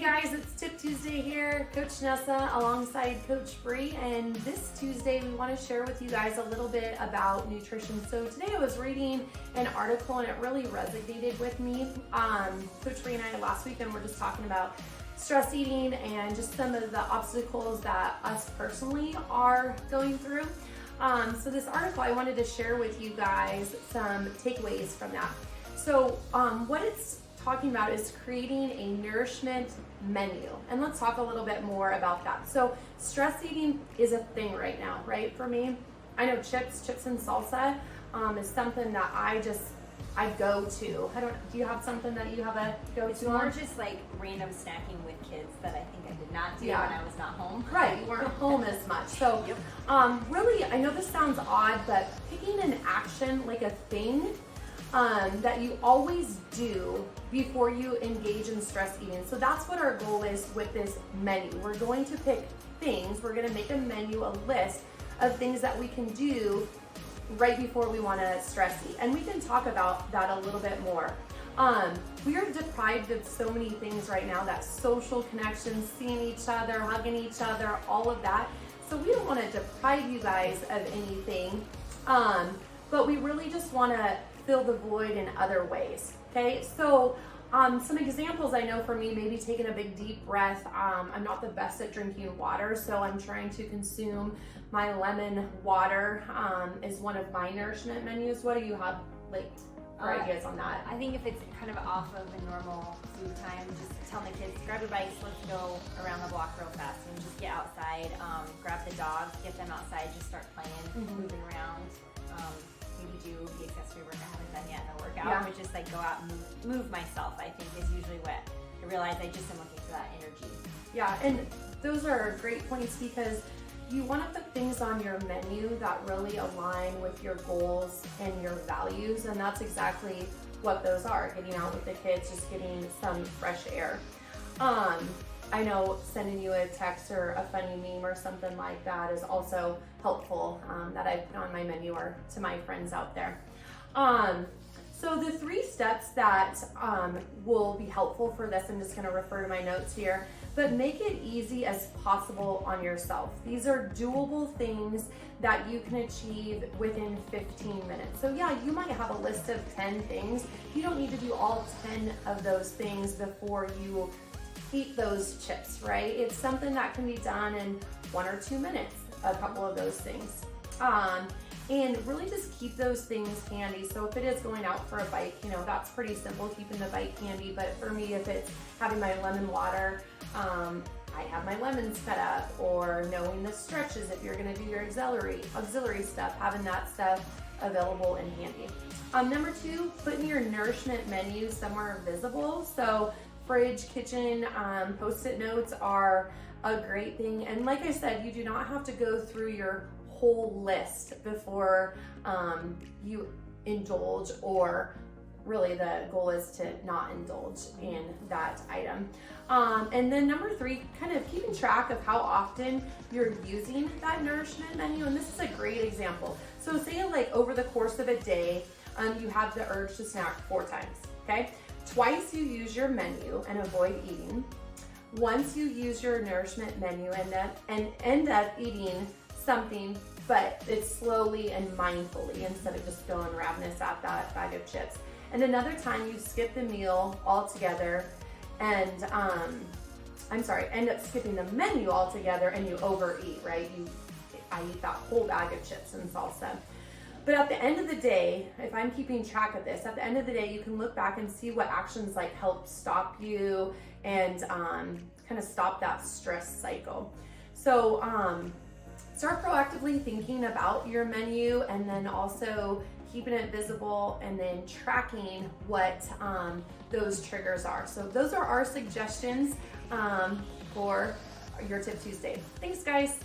guys, it's Tip Tuesday here, Coach Nessa alongside Coach Bree, and this Tuesday we want to share with you guys a little bit about nutrition. So today I was reading an article and it really resonated with me. Coach Bree and I last weekend were just talking about stress eating and just some of the obstacles that us personally are going through. So this article, I wanted to share with you guys some takeaways from that. So what it's talking about is creating a nourishment menu, and let's talk a little bit more about that. So stress eating is a thing right now, right? For me, I know chips and salsa is something that I go to. Do you have something that you have a go-to? It's more just like random snacking with kids that I think I did not do when I was not home. Right, you weren't home as much. So really, I know this sounds odd, but picking an action, like a thing that you always do before you engage in stress eating. So that's what our goal is with this menu. We're going to pick things, we're going to make a menu, a list of things that we can do right before we want to stress eat. And we can talk about that a little bit more. We are deprived of so many things right now, that social connections, seeing each other, hugging each other, all of that. So we don't want to deprive you guys of anything, but we really just want to fill the void in other ways, okay? So some examples I know for me, maybe taking a big deep breath. I'm not the best at drinking water, so I'm trying to consume my lemon water is one of my nourishment menus. What do you have for ideas on that? I think if it's kind of off of a normal food time, just tell my kids, grab your bikes, let's go around the block real fast and just get outside, grab the dogs, get them outside, just start playing, moving around. Maybe do the accessory work I haven't done yet in the workout, but just like go out and move myself, I think is usually what I realize. I just am looking for that energy. Yeah, and those are great points because you want to put things on your menu that really align with your goals and your values, and that's exactly what those are. Getting out with the kids, just getting some fresh air. I know sending you a text or a funny meme or something like that is also helpful that I put on my menu or to my friends out there. So the 3 steps that will be helpful for this, I'm just going to refer to my notes here, but make it easy as possible on yourself. These are doable things that you can achieve within 15 minutes. So yeah, you might have a list of 10 things. You don't need to do all 10 of those things before you eat those chips, right? It's something that can be done in 1 or 2 minutes, a couple of those things. And really just keep those things handy. So if it is going out for a bike, that's pretty simple, keeping the bike handy. But for me, if it's having my lemon water, I have my lemons cut up, or knowing the stretches if you're gonna do your auxiliary stuff, having that stuff available and handy. Number 2, putting your nourishment menu somewhere visible. So fridge, kitchen, Post-it notes are a great thing. And like I said, you do not have to go through your whole list before you indulge, or really the goal is to not indulge in that item. And then number 3, kind of keeping track of how often you're using that nourishment menu. And this is a great example. So say like over the course of a day, you have the urge to snack 4 times, okay? Twice you use your menu and avoid eating. Once you use your nourishment menu and end up eating something, but it's slowly and mindfully instead of just going ravenous at that bag of chips. And another time you skip the meal altogether and, end up skipping the menu altogether and you overeat, right? I eat that whole bag of chips and salsa. But at the end of the day, if I'm keeping track of this, at the end of the day, you can look back and see what actions help stop you and kind of stop that stress cycle. So start proactively thinking about your menu, and then also keeping it visible, and then tracking what those triggers are. So those are our suggestions for your Tip Tuesday. Thanks, guys.